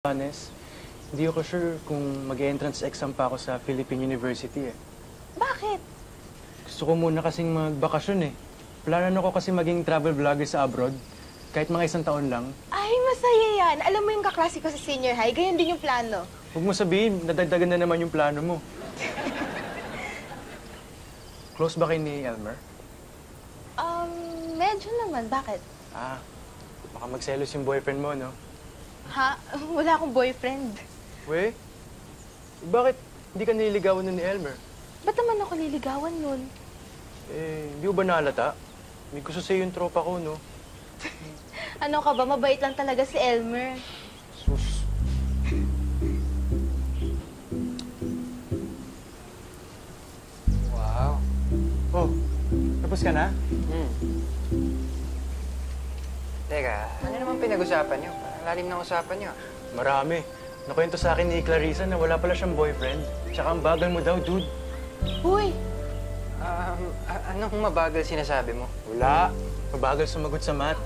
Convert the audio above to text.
Honest, hindi ako sure kung mag-entrance exam pa ako sa Philippine University eh. Bakit? Gusto ko muna kasing magbakasyon eh. Plano ko kasi maging travel vlogger sa abroad, kahit mga 1 taon lang. Ay, masaya yan. Alam mo yung kaklase ko sa senior high, ganyan din yung plano. Huwag mo sabihin, nadagdagan na naman yung plano mo. Close ba kayo ni Elmer? Medyo naman. Bakit? Baka magselos yung boyfriend mo, no? Ha? Wala akong boyfriend. We? Bakit hindi ka nililigawan nun ni Elmer? Ba't naman ako liligawan nun? Hindi ko ba nalata? May gusto sa'yo yung tropa ko, no? Ano ka ba? Mabait lang talaga si Elmer. Sus. Wow. Oh, tapos ka na? Teka, ano naman pinag-usapan niyo? Parang lalim ng usapan niyo. Marami. Nakwento sa akin ni Clarissa na wala pala siyang boyfriend. Tsaka ang bagal mo daw, dude. Uy! Anong mabagal sinasabi mo? Wala. Mabagal sumagot sa math.